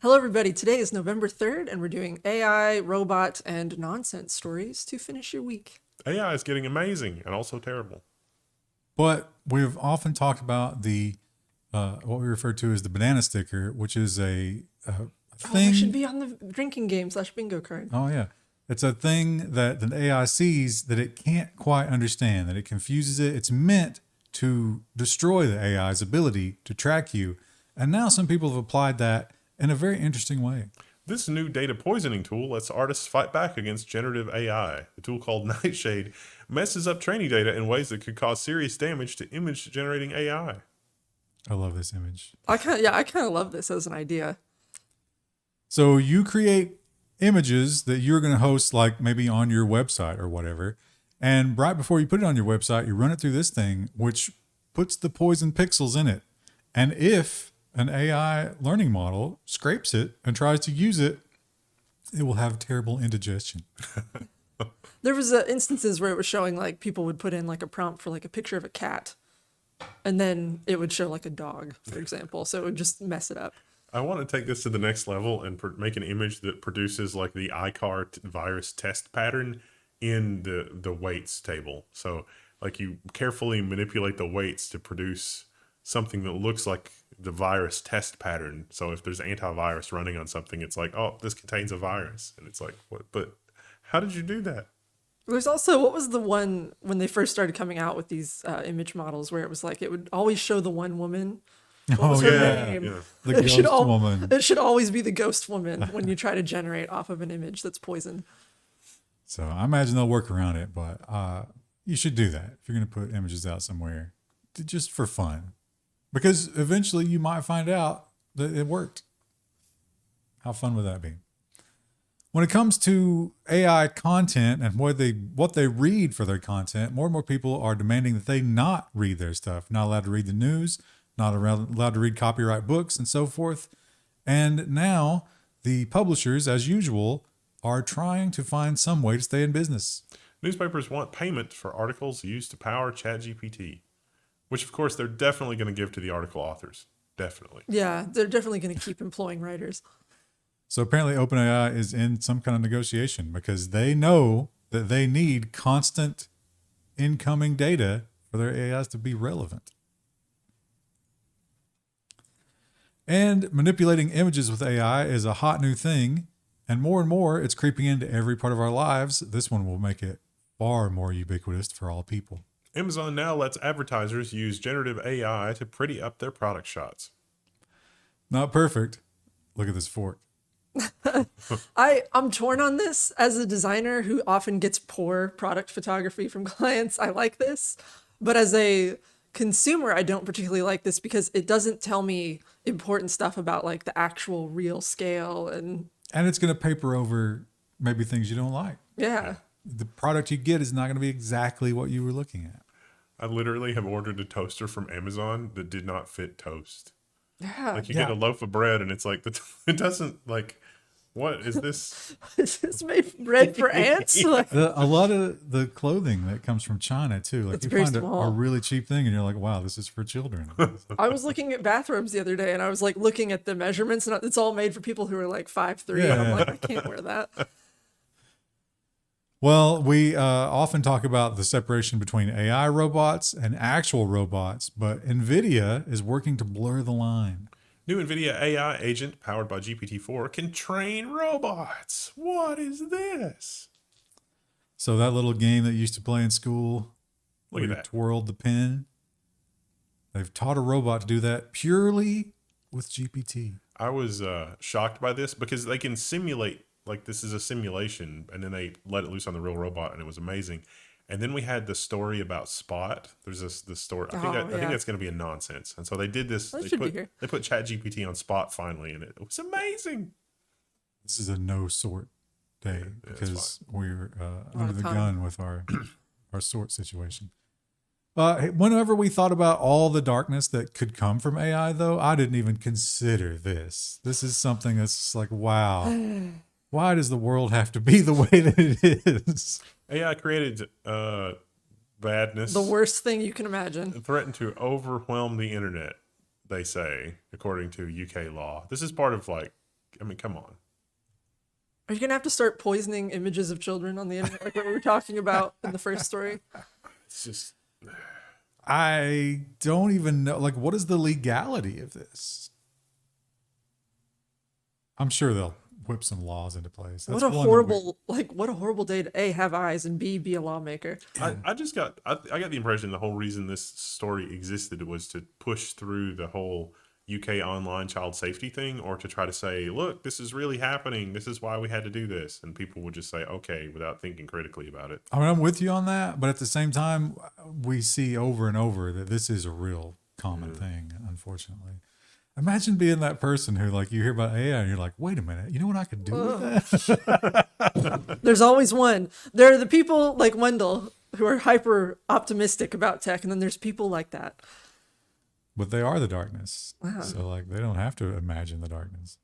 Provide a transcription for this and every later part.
Hello, everybody. Today is November 3rd, and we're doing AI, robot, and nonsense stories to finish your week. AI is getting amazing and also terrible. But we've often talked about the what we refer to as the banana sticker, which is a thing. That should be on the drinking game / bingo card. Oh yeah, it's a thing that the AI sees that it can't quite understand. That it confuses it. It's meant to destroy the AI's ability to track you. And now some people have applied that in a very interesting way. This new data poisoning tool lets artists fight back against generative AI. The tool called Nightshade messes up training data in ways that could cause serious damage to image generating AI. I love this image. I kind of love this as an idea. So you create images that you're going to host, like maybe on your website or whatever. And right before you put it on your website, you run it through this thing, which puts the poison pixels in it. And if an AI learning model scrapes it and tries to use it, it will have terrible indigestion. There was instances where it was showing like people would put in like a prompt for like a picture of a cat, and then it would show like a dog, for example. So it would just mess it up. I want to take this to the next level and make an image that produces like the iCar virus test pattern in the weights table. So like you carefully manipulate the weights to produce something that looks like the virus test pattern. So if there's antivirus running on something, it's like, oh, this contains a virus. And it's like, what? But how did you do that? There's also, what was the one when they first started coming out with these image models where it was like, it would always show the one woman. What was her name? Yeah. The ghost woman. It should always be the ghost woman when you try to generate off of an image that's poisoned. So I imagine they'll work around it, but you should do that if you're going to put images out somewhere, just for fun. Because eventually you might find out that it worked. How fun would that be? When it comes to AI content and what they read for their content, more and more people are demanding that they not read their stuff. Not allowed to read the news, not allowed to read copyright books and so forth. And now the publishers, as usual, are trying to find some way to stay in business. Newspapers want payment for articles used to power ChatGPT, which of course they're definitely going to give to the article authors. Definitely. Yeah, they're definitely going to keep employing writers. So apparently OpenAI is in some kind of negotiation because they know that they need constant incoming data for their AIs to be relevant. And manipulating images with AI is a hot new thing. And more, it's creeping into every part of our lives. This one will make it far more ubiquitous for all people. Amazon now lets advertisers use generative AI to pretty up their product shots. Not perfect. Look at this fork. I'm torn on this. As a designer who often gets poor product photography from clients, I like this. But as a consumer, I don't particularly like this because it doesn't tell me important stuff about like the actual real scale. And it's going to paper over maybe things you don't like. yeah. The product you get is not going to be exactly what you were looking at. I literally have ordered a toaster from Amazon that did not fit toast. Yeah. Like you get a loaf of bread and it's like, it doesn't like, what is this? Is this made bread for ants? Like, A lot of the clothing that comes from China too, like It's you very find small. a really cheap thing and you're like, wow, this is for children. I was looking at bathrobes the other day and I was like looking at the measurements and it's all made for people who are like 5'3". And I'm Yeah. like, I can't wear that. Well, we often talk about the separation between AI robots and actual robots, but Nvidia is working to blur the line. New Nvidia AI agent powered by GPT-4 can train robots. What is this? So that little game that you used to play in school, Look where at you that. twirled the pen, they've taught a robot to do that purely with GPT. I was shocked by this because they can simulate, like this is a simulation, and then they let it loose on the real robot, and it was amazing. And then we had the story about Spot. There's this story. I think yeah. that's going to be a nonsense. And so they did this. That They should be put here. they put ChatGPT on Spot finally, and it was amazing. This is a no sort day it's because we're Lot under of the time. gun with our sort situation. Whenever we thought about all the darkness that could come from AI, though, I didn't even consider this. This is something that's just like, wow. Why does the world have to be the way that it is? AI created badness. The worst thing you can imagine. Threatened to overwhelm the internet, they say, according to UK law. This is part of like I mean, come on. Are you gonna have to start poisoning images of children on the internet, like what we were talking about in the first story? It's just I don't even know. Like, what is the legality of this? I'm sure they'll whip some laws into place. That's What a one that horrible, what a horrible day to A, have eyes, and B, be a lawmaker. I just got I got the impression the whole reason this story existed was to push through the whole UK online child safety thing, or to try to say, look, this is really happening. This is why we had to do this. And people would just say, okay, without thinking critically about it. I mean, I'm with you on that, but at the same time, we see over and over that this is a real common thing, unfortunately. Imagine being that person who, like, you hear about AI and you're like, wait a minute, you know what I could do with that? There's always one. There are the people like Wendell who are hyper optimistic about tech, and then there's people like that. But they are the darkness. Wow. So, like, they don't have to imagine the darkness.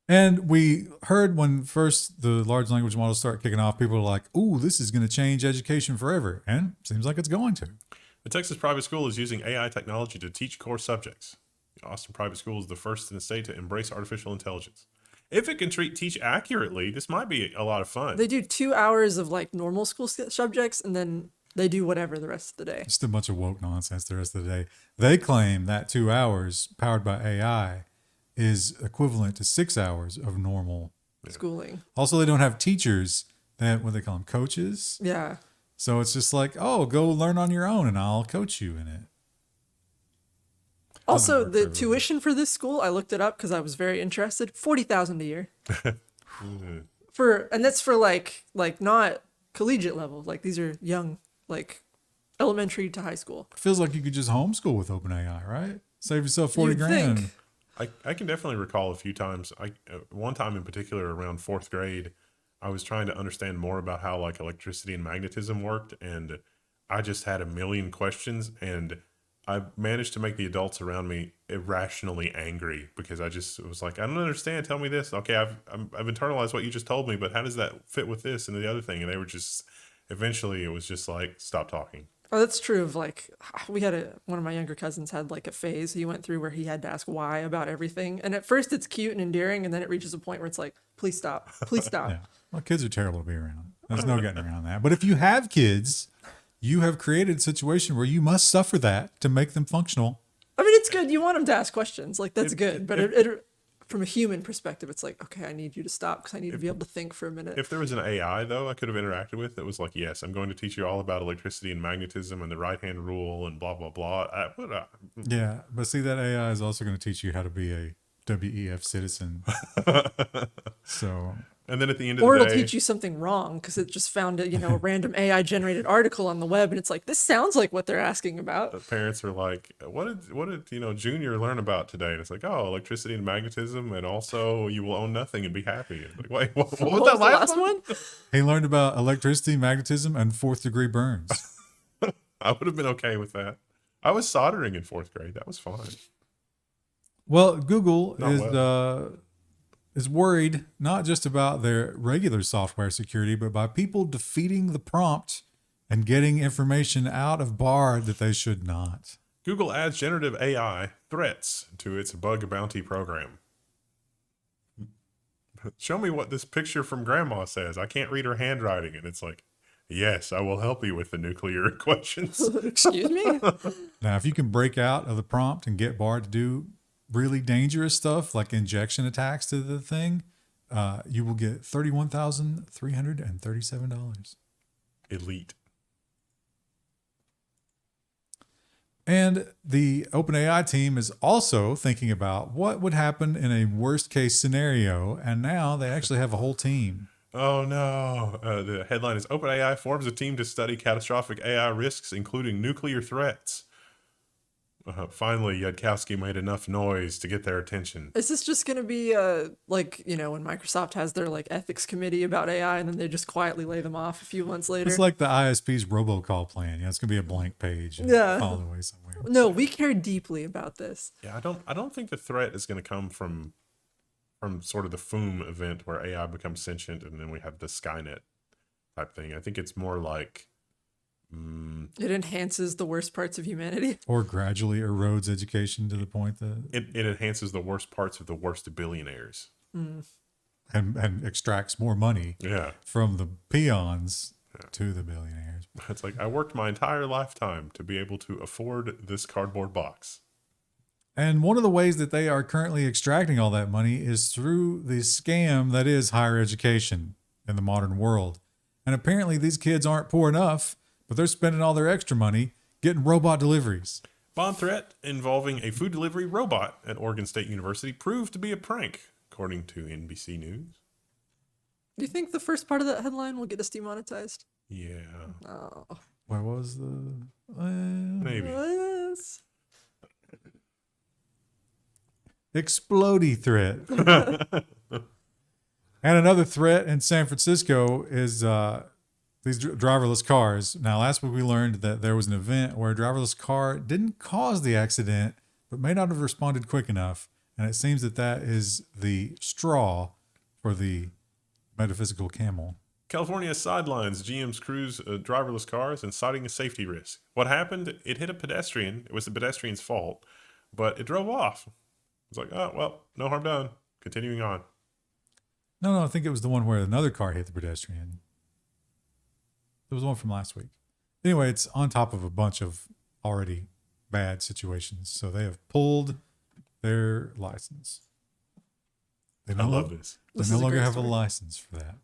And we heard when first the large language models start kicking off, people are like, ooh, this is going to change education forever. And it seems like it's going to. The Texas private school is using AI technology to teach core subjects. The Austin private school is the first in the state to embrace artificial intelligence. If it can teach accurately, this might be a lot of fun. They do 2 hours of like normal school subjects, and then they do whatever the rest of the day. Just a bunch of woke nonsense the rest of the day. They claim that 2 hours powered by AI is equivalent to 6 hours of normal Schooling. Also, they don't have teachers. They have what they call them, coaches. Yeah. So it's just like, oh, go learn on your own and I'll coach you in it. Also, work for the everybody. tuition for this school, I looked it up because I was very interested. $40,000 a year. And that's for like not collegiate level. Like these are young, like elementary to high school. It feels like you could just homeschool with OpenAI, right? Save yourself 40 You'd grand. think. I can definitely recall a few times. One time in particular around fourth grade, I was trying to understand more about how like electricity and magnetism worked, and I just had a million questions, and I managed to make the adults around me irrationally angry because I just was like, I don't understand. Tell me this. Okay, I've internalized what you just told me, but how does that fit with this and the other thing? And they were just eventually it was just like, stop talking. Oh, that's true of like, we had one of my younger cousins had like a phase he went through where he had to ask why about everything. And at first it's cute and endearing, and then it reaches a point where it's like, please stop, please stop. Yeah. Well, kids are terrible to be around. There's no getting around that. But if you have kids, you have created a situation where you must suffer that to make them functional. I mean, it's good. You want them to ask questions. Like, that's good. But it, from a human perspective, it's like, okay, I need you to stop because I need to be able to think for a minute. If there was an AI, though, I could have interacted with that was like, yes, I'm going to teach you all about electricity and magnetism and the right-hand rule and blah, blah, blah. Yeah. But see, that AI is also going to teach you how to be a WEF citizen. So... And then at the end of Or the it'll day, teach you something wrong because it just found a random AI generated article on the web, and it's like, this sounds like what they're asking about. the parents are like, what did Junior learn about today? And it's like, oh, electricity and magnetism, and also you will own nothing and be happy. It's like, wait, what was What that was the last one? he learned about electricity, magnetism, and fourth-degree burns. I would have been okay with that. I was soldering in fourth grade. That was fine. Well, Google Not is worried not just about their regular software security, but by people defeating the prompt and getting information out of Bard that they should not. Google adds generative AI threats to its bug bounty program. Show me what this picture from grandma says. I can't read her handwriting. And it's like, yes, I will help you with the nuclear equations. Excuse me? Now, if you can break out of the prompt and get Bard to do really dangerous stuff like injection attacks to the thing, you will get $31,337. Elite. And the OpenAI team is also thinking about what would happen in a worst case scenario. And now they actually have a whole team. Oh no. The headline is OpenAI forms a team to study catastrophic AI risks, including nuclear threats. Finally, Yudkowsky made enough noise to get their attention. Is this just going to be like, when Microsoft has their like ethics committee about AI and then they just quietly lay them off a few months later? It's like the ISP's robocall plan. It's going to be a blank page and fall away somewhere. No, we care deeply about this. Yeah, I don't think the threat is going to come from sort of the FOOM event where AI becomes sentient and then we have the Skynet type thing. I think it's more like It enhances the worst parts of humanity. or gradually erodes education to the point that It enhances the worst parts of the worst billionaires. and extracts more money Yeah. from the peons to the billionaires. It's like, I worked my entire lifetime to be able to afford this cardboard box. And one of the ways that they are currently extracting all that money is through the scam that is higher education in the modern world. And apparently these kids aren't poor enough, but they're spending all their extra money getting robot deliveries. Bomb threat involving a food delivery robot at Oregon State University proved to be a prank, according to NBC News. Do you think the first part of that headline will get us demonetized? Yeah, Oh. What was the... maybe. Yes. explodey threat. And another threat in San Francisco is these driverless cars. Now, last week we learned that there was an event where a driverless car didn't cause the accident, but may not have responded quick enough. And it seems that that is the straw for the metaphysical camel. California sidelines GM's crew's driverless cars and citing a safety risk. What happened? It hit a pedestrian. It was the pedestrian's fault, but it drove off. It's like, oh, well, no harm done. Continuing on. No, I think it was the one where another car hit the pedestrian. It was the one from last week. Anyway, it's on top of a bunch of already bad situations. So they have pulled their license. They I love this. They This no is a longer great have a story. license for that.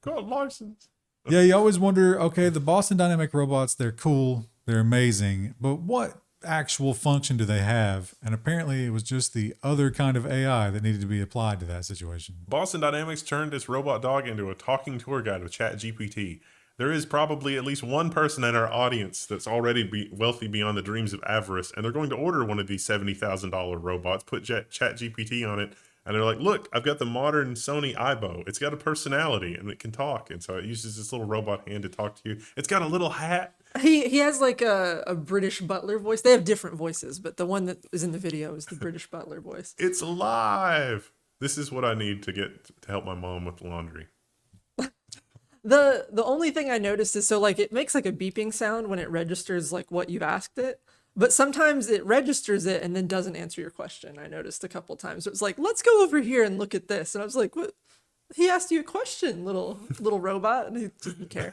God, license. Yeah, you always wonder, okay, the Boston Dynamic robots, they're cool, they're amazing, but what actual function do they have? And apparently it was just the other kind of AI that needed to be applied to that situation. Boston Dynamics turned its robot dog into a talking tour guide with ChatGPT. There is probably at least one person in our audience that's already wealthy beyond the dreams of avarice, and they're going to order one of these $70,000 robots, put ChatGPT on it, and they're like, look, I've got the modern Sony Aibo. It's got a personality, and it can talk. And so it uses this little robot hand to talk to you. It's got a little hat. He has like a British butler voice. They have different voices, but the one that is in the video is the British butler voice. It's alive. This is what I need to get to help my mom with laundry. The only thing I noticed is, so like it makes like a beeping sound when it registers like what you've asked it, but sometimes it registers it and then doesn't answer your question. I noticed a couple times. It was like, let's go over here and look at this. And I was like, what? He asked you a question, little robot, and he didn't care.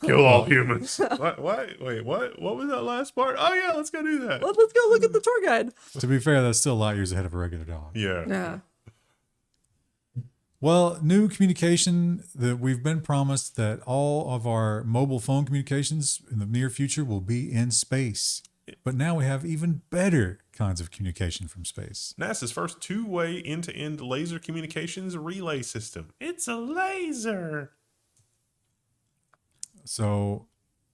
Kill all humans. What? Wait, what? What was that last part? Oh, yeah, let's go do that. Let's go look at the tour guide. To be fair, that's still light years ahead of a regular dog. Yeah. Yeah. Well, new communication that we've been promised that all of our mobile phone communications in the near future will be in space. But now we have even better kinds of communication from space. NASA's first two-way end-to-end laser communications relay system. It's a laser. So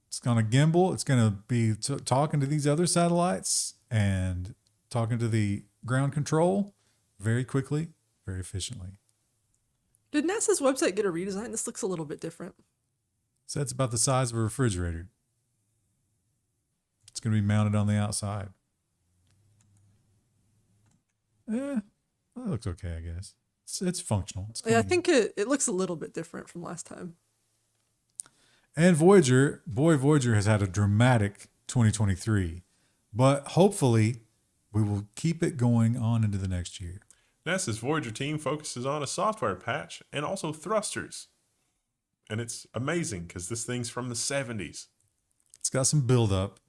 it's going to gimbal. It's going to be talking to these other satellites and talking to the ground control very quickly, very efficiently. Did NASA's website get a redesign? This looks a little bit different. So that's about the size of a refrigerator. It's going to be mounted on the outside. That looks okay, I guess. It's functional. It's Yeah, I clean. think it looks a little bit different from last time. And Voyager has had a dramatic 2023, but hopefully we will keep it going on into the next year. NASA's Voyager team focuses on a software patch and also thrusters. And it's amazing because this thing's from the 70s. It's got some buildup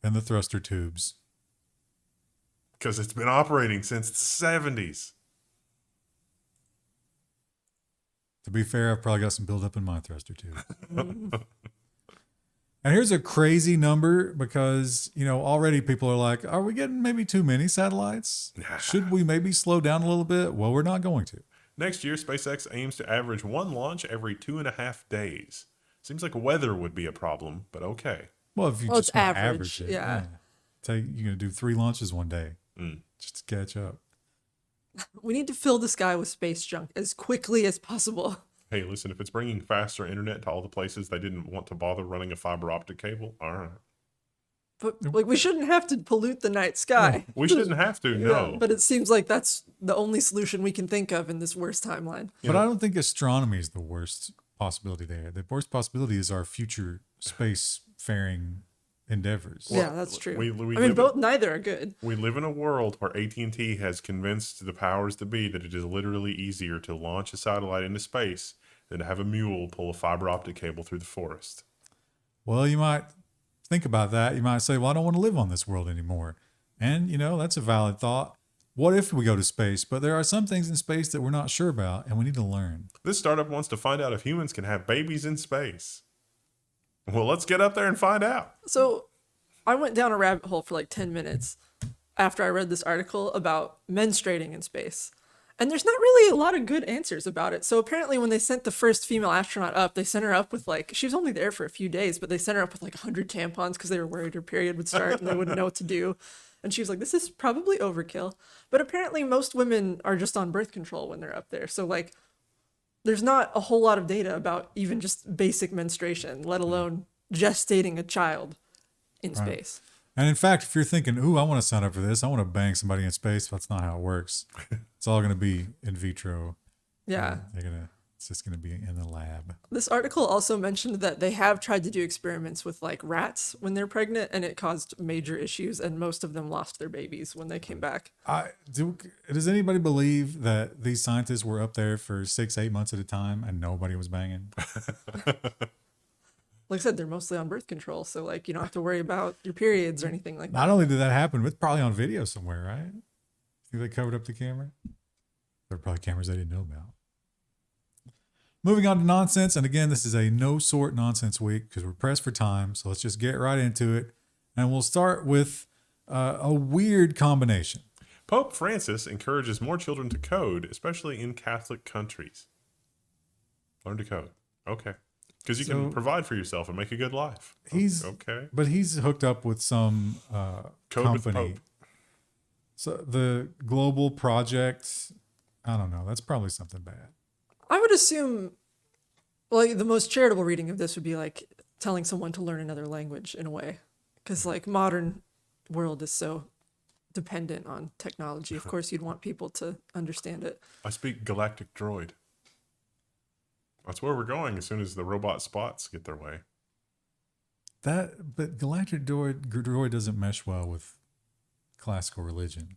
in the thruster tubes. Because it's been operating since the 70s. To be fair, I've probably got some buildup in my thruster tube. And here's a crazy number because, already people are like, are we getting maybe too many satellites? Should we maybe slow down a little bit? Well, we're not going to. Next year, SpaceX aims to average one launch every 2.5 days. Seems like weather would be a problem, but okay. Well, if you Well, just it's want to average, average it. yeah. You're going to do 3 launches one day Mm. just to catch up. We need to fill the sky with space junk as quickly as possible. Hey, listen, if it's bringing faster internet to all the places they didn't want to bother running a fiber optic cable, all right. But like, we shouldn't have to pollute the night sky. We shouldn't have to, no. Yeah, but it seems like that's the only solution we can think of in this worst timeline. But I don't think astronomy is the worst possibility there. The worst possibility is our future space-faring endeavors. Yeah, that's true. we I mean, live both neither are good. We live in a world where AT&T has convinced the powers that be that it is literally easier to launch a satellite into space than to have a mule pull a fiber optic cable through the forest. Well, you might think about that. You might say, well, I don't want to live on this world anymore. And, that's a valid thought. What if we go to space? But there are some things in space that we're not sure about, and we need to learn. This startup wants to find out if humans can have babies in space. Well, let's get up there and find out. So I went down a rabbit hole for like 10 minutes after I read this article about menstruating in space. And there's not really a lot of good answers about it. So apparently when they sent the first female astronaut up, they sent her up with she was only there for a few days, but they sent her up with 100 tampons because they were worried her period would start and they wouldn't know what to do. And she was like, this is probably overkill. But apparently most women are just on birth control when they're up there. So there's not a whole lot of data about even just basic menstruation, let alone gestating a child in space. And in fact, if you're thinking, ooh, I want to sign up for this, I want to bang somebody in space, that's not how it works. It's all going to be in vitro. Yeah. It's just going to be in the lab. This article also mentioned that they have tried to do experiments with rats when they're pregnant, and it caused major issues, and most of them lost their babies when they came back. Does anybody believe that these scientists were up there for 6-8 months at a time and nobody was banging? Like I said, they're mostly on birth control, so you don't have to worry about your periods or anything like that. Not only did that happen, but it's probably on video somewhere, right? Think they covered up the camera? There are probably cameras they didn't know about. Moving on to nonsense, and again, this is a no-sort nonsense week because we're pressed for time, so let's just get right into it. And we'll start with a weird combination. Pope Francis encourages more children to code, especially in Catholic countries. Learn to code. Okay. Because you can provide for yourself and make a good life. Okay. But he's hooked up with some Code company. with the Pope. So the global project, I don't know. That's probably something bad. I would assume, the most charitable reading of this would be telling someone to learn another language in a way. Because modern world is so dependent on technology. Of course, you'd want people to understand it. I speak galactic droid. That's where we're going as soon as the robot spots get their way. But galactic droid doesn't mesh well with classical religion.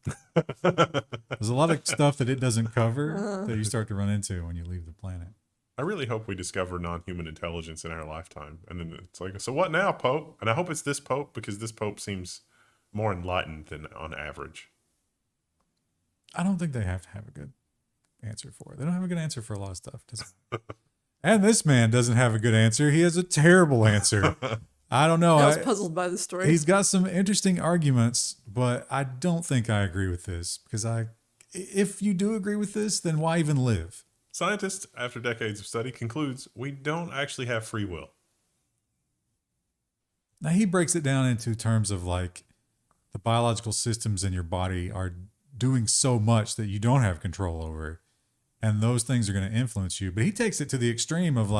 There's a lot of stuff that it doesn't cover that you start to run into when you leave the planet. I really hope we discover non-human intelligence in our lifetime. And then it's so what now, Pope? And I hope it's this Pope because this Pope seems more enlightened than on average. I don't think they have to have a good answer for it. They don't have a good answer for a lot of stuff. And this man doesn't have a good answer. He has a terrible answer. I don't know. I was puzzled by the story. He's got some interesting arguments, but I don't think I agree with this because if you do agree with this, then why even live? Scientists, after decades of study, concludes we don't actually have free will. Now he breaks it down into terms of the biological systems in your body are doing so much that you don't have control over, and those things are going to influence you. But he takes it to the extreme of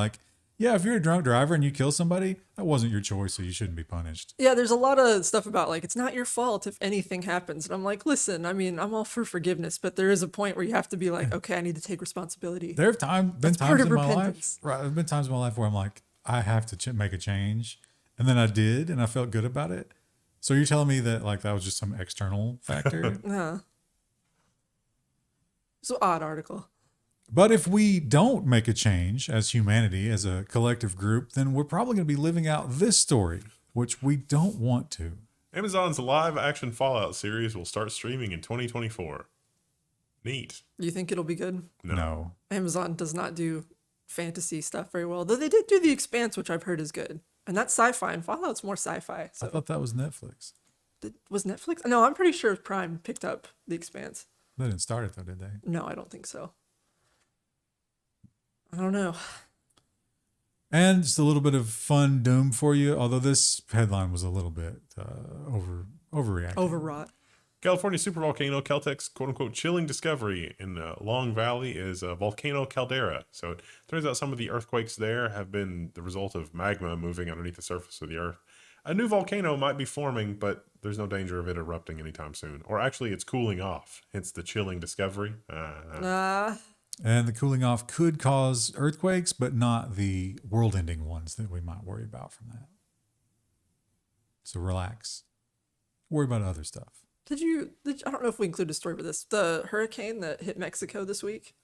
yeah, if you're a drunk driver and you kill somebody, that wasn't your choice, so you shouldn't be punished. Yeah, there's a lot of stuff about it's not your fault if anything happens. And I'm listen, I mean, I'm all for forgiveness, but there is a point where you have to be okay, I need to take responsibility. There have been times in my repentance. life, right? There've been times in my life where I'm I have to make a change, and then I did, and I felt good about it. So you're telling me that that was just some external factor? So odd article. But if we don't make a change as humanity, as a collective group, then we're probably going to be living out this story, which we don't want to. Amazon's live-action Fallout series will start streaming in 2024. Neat. You think it'll be good? No. Amazon does not do fantasy stuff very well, though they did do The Expanse, which I've heard is good. And that's sci-fi, and Fallout's more sci-fi. So. I thought that was Netflix. Was Netflix? No, I'm pretty sure Prime picked up The Expanse. They didn't start it, though, did they? No, I don't think so. I don't know. And just a little bit of fun doom for you, although this headline was a little bit overreacting. Overwrought. California supervolcano Caltech's quote-unquote chilling discovery in Long Valley is volcano Caldera. So it turns out some of the earthquakes there have been the result of magma moving underneath the surface of the earth. A new volcano might be forming, but there's no danger of it erupting anytime soon. Or actually, it's cooling off, hence the chilling discovery. And the cooling off could cause earthquakes, but not the world-ending ones that we might worry about from that. So relax. Worry about other stuff. I don't know if we included a story with this. The hurricane that hit Mexico this week,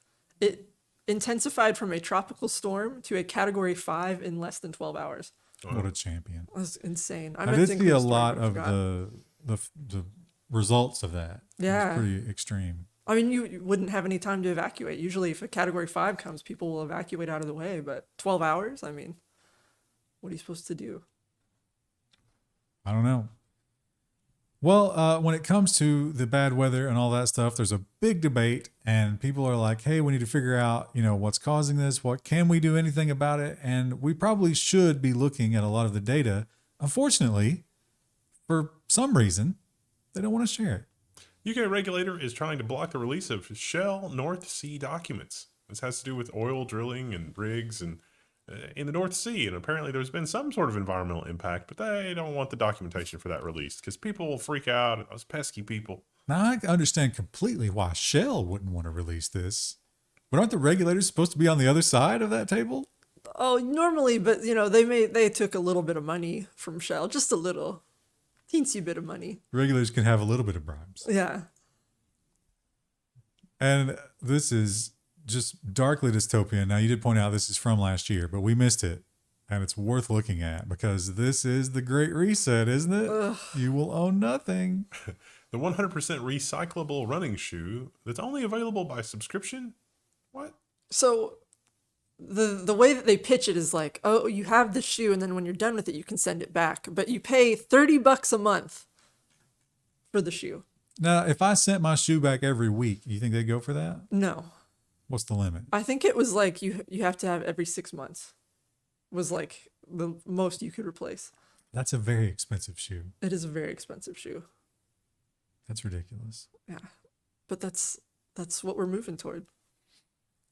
it intensified from a tropical storm to a category 5 in less than 12 hours. What a champion. That was insane. I meant did to see include a story, lot but I of forgot. the results of that. Yeah. It was pretty extreme. I mean, you wouldn't have any time to evacuate. Usually if a category 5 comes, people will evacuate out of the way, but 12 hours? I mean, what are you supposed to do? I don't know. Well, when it comes to the bad weather and all that stuff, there's a big debate, and people are like, hey, we need to figure out, what's causing this. What can we do anything about it? And we probably should be looking at a lot of the data. Unfortunately, for some reason, they don't want to share it. UK regulator is trying to block the release of Shell North Sea documents. This has to do with oil drilling and rigs and in the North Sea, and apparently there's been some sort of environmental impact, but they don't want the documentation for that released because people will freak out. Those pesky people. Now, I understand completely why Shell wouldn't want to release this, but aren't the regulators supposed to be on the other side of that table? Oh, normally, but they took a little bit of money from Shell, just a little, teensy bit of money. Regulators can have a little bit of bribes. Yeah. And this is just darkly dystopian. Now, you did point out this is from last year, but we missed it. And it's worth looking at because this is the Great Reset, isn't it? Ugh. You will own nothing. The 100% recyclable running shoe that's only available by subscription? What? So the way that they pitch it is like, oh, you have the shoe, and then when you're done with it, you can send it back. But you pay $30 a month for the shoe. Now, if I sent my shoe back every week, you think they'd go for that? No. What's the limit? I think it was like you have to have every 6 months was like the most you could replace. That's a very expensive shoe. It is a very expensive shoe. That's ridiculous. Yeah. But that's what we're moving toward.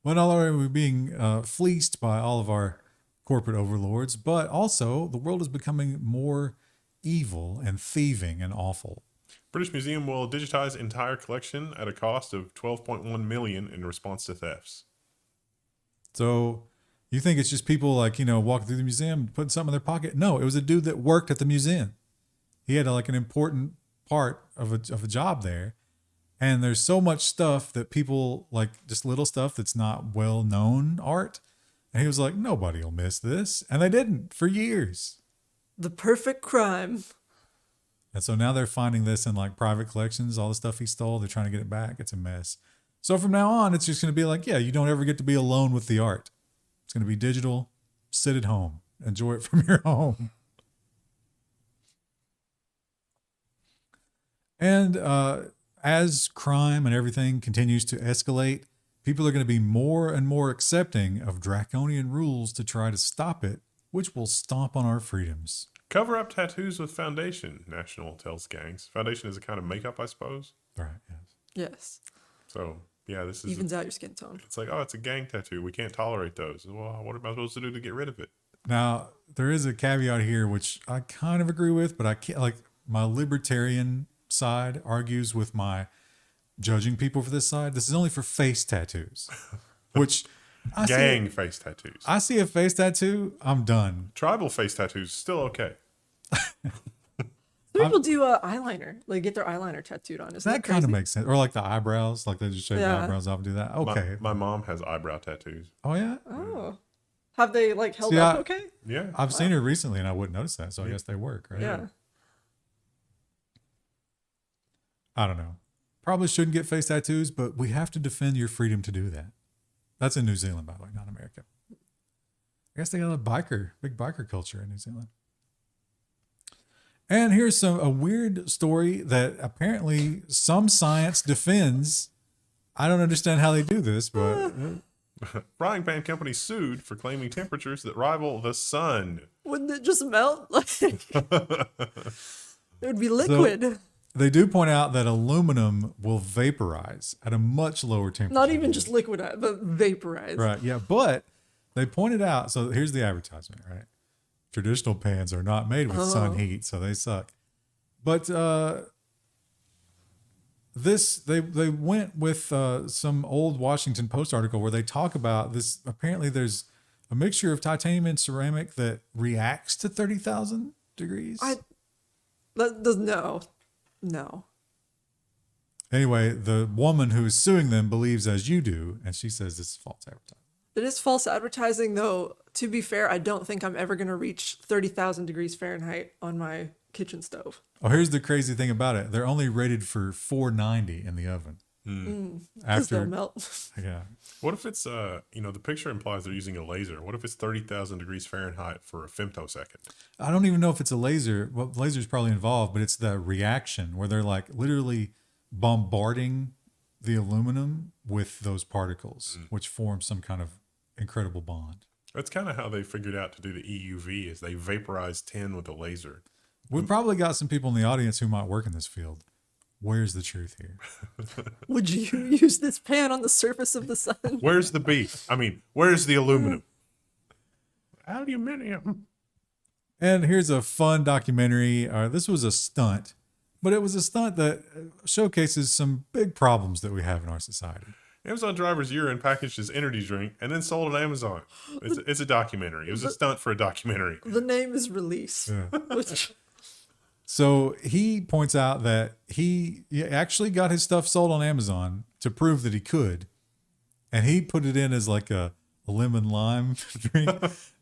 Well, not only are we being fleeced by all of our corporate overlords, but also the world is becoming more evil and thieving and awful. British Museum will digitize entire collection at a cost of $12.1 million in response to thefts. So you think it's just people walking through the museum, putting something in their pocket? No, it was a dude that worked at the museum. He had an important part of a job there. And there's so much stuff that people just little stuff that's not well known art. And he was like, nobody will miss this. And they didn't for years. The perfect crime. And so now they're finding this in private collections, all the stuff he stole. They're trying to get it back. It's a mess. So from now on, it's just going to be you don't ever get to be alone with the art. It's going to be digital. Sit at home. Enjoy it from your home. And as crime and everything continues to escalate, people are going to be more and more accepting of draconian rules to try to stop it, which will stomp on our freedoms. Cover up tattoos with foundation, National tells gangs. Foundation is a kind of makeup, I suppose. Right, yes. Yes. So, yeah, this is... Evens out your skin tone. It's it's a gang tattoo. We can't tolerate those. Well, what am I supposed to do to get rid of it? Now, there is a caveat here, which I kind of agree with, but I can't, my libertarian side argues with my judging people for this side. This is only for face tattoos, which... Gang face tattoos. I see a face tattoo, I'm done. Tribal face tattoos, still okay. People do eyeliner, get their eyeliner tattooed on. Isn't That kind of makes sense. Or the eyebrows, they just shave the eyebrows off and do that. Okay. My mom has eyebrow tattoos. Oh, yeah? Oh. Have they held See, up okay? Yeah. I've seen her recently and I wouldn't notice that. So I guess they work, right? Yeah. I don't know. Probably shouldn't get face tattoos, but we have to defend your freedom to do that. That's in New Zealand, by the way, not America. I guess they got big biker culture in New Zealand. And here's a weird story that apparently some science defends. I don't understand how they do this, but... Frying pan company sued for claiming temperatures that rival the sun. Wouldn't it just melt? It would be liquid. They do point out that aluminum will vaporize at a much lower temperature. Not even just liquid, but vaporize. Right, yeah. But they pointed out, so here's the advertisement, right? Traditional pans are not made with sun heat, so they suck. But they went with some old Washington Post article where they talk about this. Apparently, there's a mixture of titanium and ceramic that reacts to 30,000 degrees. No. Anyway, the woman who is suing them believes as you do, and she says this is false advertising. It is false advertising, though. To be fair, I don't think I'm ever going to reach 30,000 degrees Fahrenheit on my kitchen stove. Oh, here's the crazy thing about it. They're only rated for 490 in the oven. Because they'll melt. Yeah. What if it's, the picture implies they're using a laser. What if it's 30,000 degrees Fahrenheit for a femtosecond? I don't even know if it's a laser. Well, laser's probably involved, but it's the reaction where they're like literally bombarding the aluminum with those particles, which form some kind of incredible bond. That's kind of how they figured out to do the EUV is they vaporize tin with a laser. We've probably got some people in the audience who might work in this field. Where's the truth here? Would you use this pan on the surface of the sun? Where's the beef? I mean, where's the aluminum? Aluminium. And here's a fun documentary. This was a stunt, but it was a stunt that showcases some big problems that we have in our society. Amazon driver's urine packaged as energy drink and then sold on Amazon. It's a documentary. It was a stunt for a documentary. The name is Release. Yeah. Which, So he points out that he actually got his stuff sold on Amazon to prove that he could. And he put it in as like a lemon lime drink.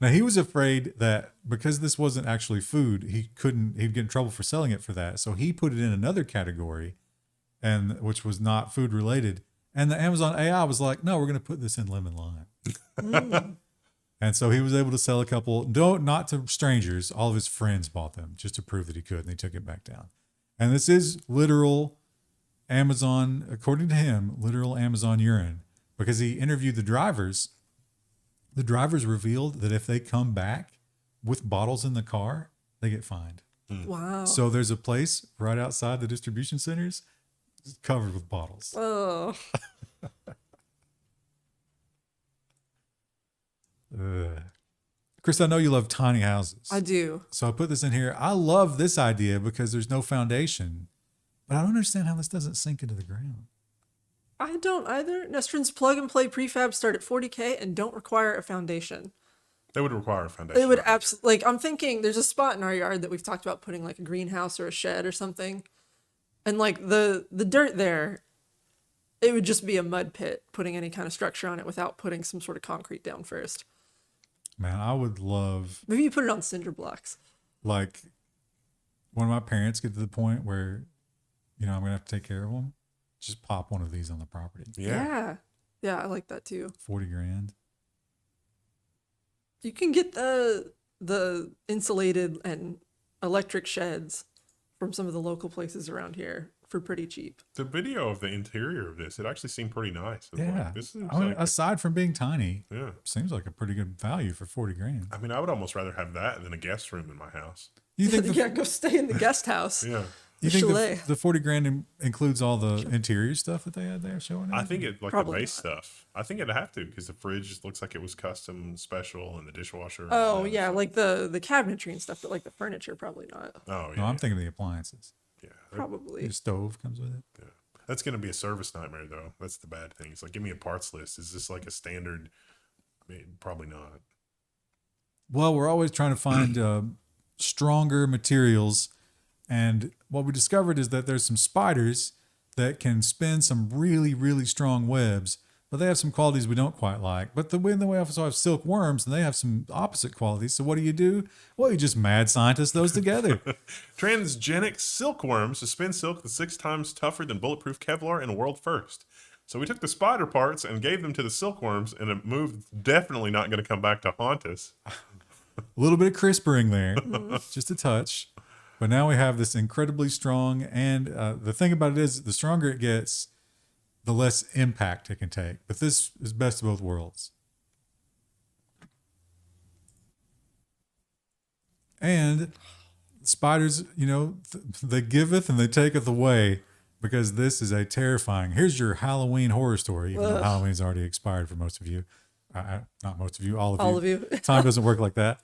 Now he was afraid that because this wasn't actually food, he'd get in trouble for selling it for that. So he put it in another category, and which was not food related. And the Amazon AI was like, no, we're going to put this in lemon lime. And so he was able to sell a couple, not to strangers. All of his friends bought them just to prove that he could, and he took it back down. And this is literal Amazon, according to him, literal Amazon urine, because he interviewed the drivers. The drivers revealed that if they come back with bottles in the car, they get fined. wow. So there's a place right outside the distribution centers covered with bottles. Oh. Chris, I know you love tiny houses. I do. So I put this in here. I love this idea because there's no foundation, but I don't understand how this doesn't sink into the ground. I don't either. Nestron's plug and play prefabs start at $40K and don't require a foundation. They would require a foundation. They would absolutely, like, I'm thinking there's a spot in our yard that we've talked about putting like a greenhouse or a shed or something. And like the dirt there, it would just be a mud pit putting any kind of structure on it without putting some sort of concrete down first. Man, I would love, Maybe you put it on cinder blocks. like, when my parents get to the point where, I'm going to have to take care of them, just pop one of these on the property. Yeah. Yeah, I like that too. 40 grand. You can get the insulated and electric sheds from some of the local places around here for pretty cheap. The video of the interior of this, it actually seemed pretty nice. It was Yeah. like, this is I mean, like, aside from being tiny, yeah. seems like a pretty good value for 40 grand. I mean, I would almost rather have that than a guest room in my house. You think Yeah, go stay in the guest house. Yeah. you think chalet. the 40 grand includes all the interior stuff that they had there showing? I think it, like Probably the base not. stuff, I think it'd have to because the fridge just looks like it was custom special and the dishwasher. Oh, and yeah, stuff. like the cabinetry and stuff, but like the furniture, probably not. Oh, yeah. No, I'm thinking of the appliances. yeah. Probably. Your stove comes with it. Yeah. That's going to be a service nightmare, though. That's the bad thing. It's like, give me a parts list. Is this like a standard? I mean, probably not. Well, we're always trying to find stronger materials. And what we discovered is that there's some spiders that can spin some really, really strong webs, but they have some qualities we don't quite like. But then we also have silkworms, and they have some opposite qualities. So what do? Well, you just mad scientist those together. Transgenic silkworms suspend silk that's 6 times tougher than bulletproof Kevlar in a world first. So we took the spider parts and gave them to the silkworms in a move that's definitely not going to come back to haunt us. A little bit of crispering there, just a touch. But now we have this incredibly strong, and the thing about it is the stronger it gets, the less impact it can take. But this is best of both worlds. And spiders, they giveth and they taketh away, because this is a terrifying. Here's your Halloween horror story, even though Halloween's already expired for most of you. Not most of you, all of you. All of you. Time doesn't work like that.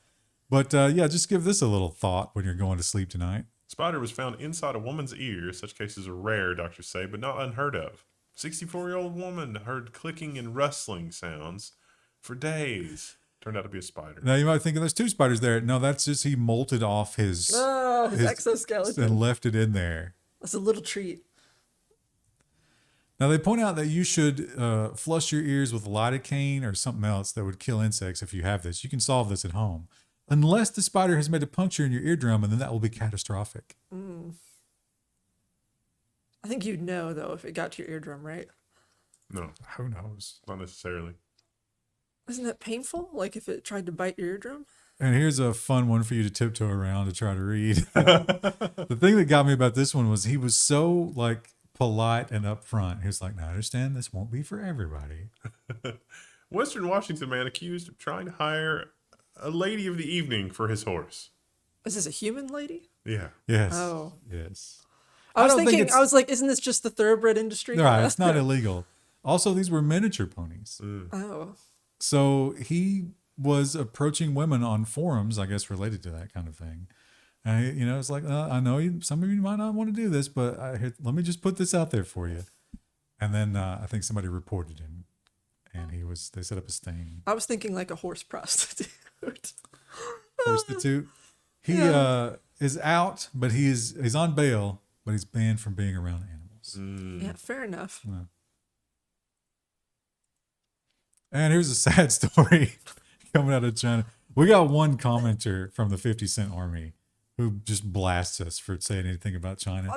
But yeah, just give this a little thought when you're going to sleep tonight. Spider was found inside a woman's ear. Such cases are rare, doctors say, but not unheard of. 64-year-old woman heard clicking and rustling sounds for days. Turned out to be a spider. Now you might think there's two spiders there. No, that's just he molted off his exoskeleton. and left it in there. That's a little treat. Now they point out that you should flush your ears with lidocaine or something else that would kill insects if you have this. You can solve this at home. Unless the spider has made a puncture in your eardrum, and then that will be catastrophic. I think you'd know, though, if it got to your eardrum, right? No, Who knows? not necessarily. Isn't that painful? Like if it tried to bite your eardrum? And here's a fun one for you to tiptoe around to try to read. The thing that got me about this one was he was so like polite and upfront. He was like, "Now I understand this won't be for everybody." Western Washington man accused of trying to hire a lady of the evening for his horse. Is this a human lady? Yeah. Yes. Oh. Yes. I was don't think thinking, it's- I was like, isn't this just the thoroughbred industry? Right. It's not illegal. Also, these were miniature ponies. Oh. So he was approaching women on forums, I guess, related to that kind of thing. And, it's like, I know some of you might not want to do this, but let me just put this out there for you. And then I think somebody reported him, and they set up a sting. I was thinking like a horse prostitute. Prostitute. He is out, but he's on bail, but he's banned from being around animals. Yeah, fair enough. And here's a sad story coming out of China. We got one commenter from the 50 Cent Army who just blasts us for saying anything about China.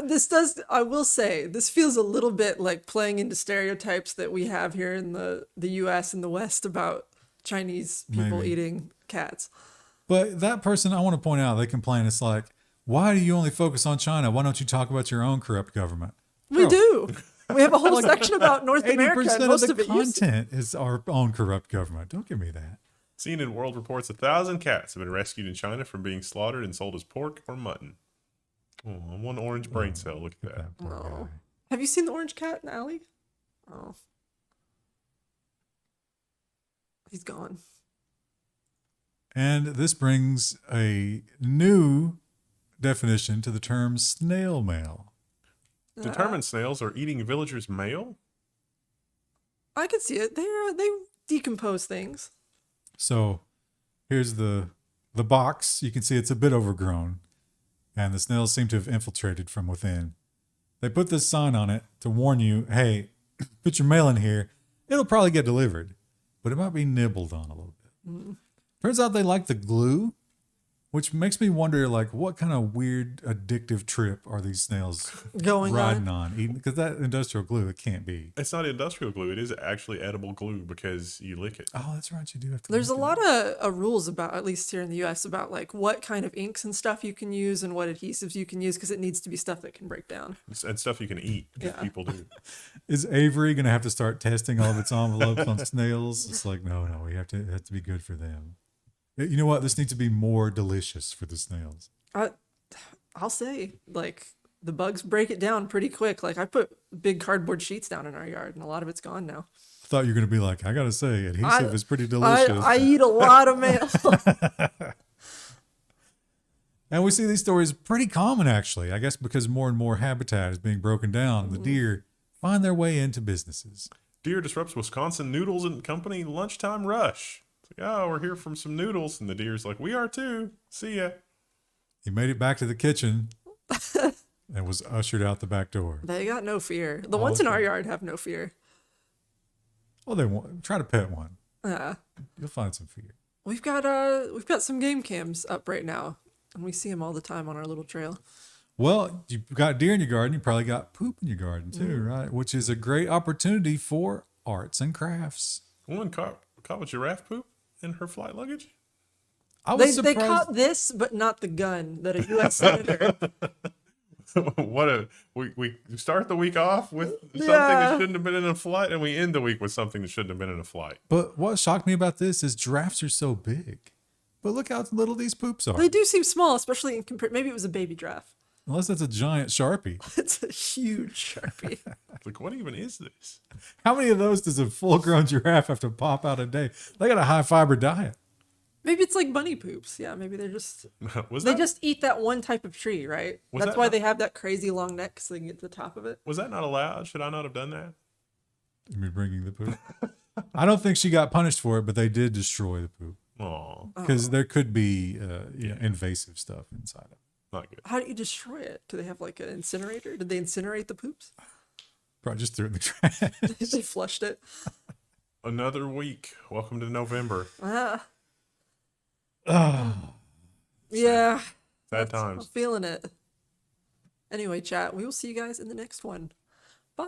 I will say, this feels a little bit like playing into stereotypes that we have here in the US and the West about Chinese people Maybe. eating cats. But that person, I want to point out, they complain. It's like, why do you only focus on China? Why don't you talk about your own corrupt government? We Bro, do. We have a whole section about North 80% America, and of most the of it used to. content is our own corrupt government. Don't give me that. CNN World reports 1,000 cats have been rescued in China from being slaughtered and sold as pork or mutton. Oh, one orange brain cell. Look at that. That poor Oh. guy. Have you seen the orange cat in the alley? Oh. He's gone. And this brings a new definition to the term snail mail. Determined snails are eating villagers' mail? I can see it. They decompose things. So here's the box. You can see it's a bit overgrown, and the snails seem to have infiltrated from within. They put this sign on it to warn you, hey, put your mail in here. It'll probably get delivered, but it might be nibbled on a little bit. Turns out they like the glue, which makes me wonder, like, what kind of weird addictive trip are these snails Going riding on. on? Eating, because that industrial glue, it can't be. It's not industrial glue. It is actually edible glue because you lick it. Oh, that's right. You do have to. There's a lick it. lot of rules about, at least here in the US, about like what kind of inks and stuff you can use and what adhesives you can use because it needs to be stuff that can break down. And stuff you can eat. Yeah. People do. Is Avery going to have to start testing all of its envelopes on snails? It's like, no, it have to be good for them. You know what? This needs to be more delicious for the snails. I'll say, like, the bugs break it down pretty quick. Like, I put big cardboard sheets down in our yard, and a lot of it's gone now. I thought you were going to be like, I got to say, adhesive is pretty delicious. I eat a lot of mail. And we see these stories pretty common, actually. I guess because more and more habitat is being broken down, the deer find their way into businesses. Deer disrupts Wisconsin Noodles Company lunchtime rush. It's like, oh, we're here from some noodles. And the deer's like, we are too. See ya. He made it back to the kitchen and was ushered out the back door. They got no fear. The ones in our yard have no fear. Well, they want try to pet one. Yeah. You'll find some fear. We've got some game cams up right now, and we see them all the time on our little trail. Well, you've got deer in your garden. You probably got poop in your garden too, right? Which is a great opportunity for arts and crafts. Woman caught with giraffe poop in her flight luggage. I was They surprised. caught this, but not the gun that a U.S. senator. We start the week off with something Yeah. that shouldn't have been in a flight, and we end the week with something that shouldn't have been in a flight. But what shocked me about this is giraffes are so big. But look how little these poops are. They do seem small, especially in maybe it was a baby giraffe. Unless that's a giant Sharpie. It's a huge Sharpie. It's like, what even is this? How many of those does a full-grown giraffe have to pop out a day? They got a high-fiber diet. Maybe it's like bunny poops. Yeah, maybe they're just Was they that just eat that one type of tree, right? Was That's that why not- they have that crazy long neck so they can get to the top of it. was that not allowed? Should I not have done that? Me bringing the poop. I don't think she got punished for it, but they did destroy the poop Oh, because there could be invasive stuff inside of it. not good. How do you destroy it? Do they have like an incinerator? Did they incinerate the poops? Probably just threw it in the trash. They flushed it. Another week. Welcome to November. Ah, Oh. yeah. Sad I'm times. feeling it. Anyway, chat, we will see you guys in the next one. Bye.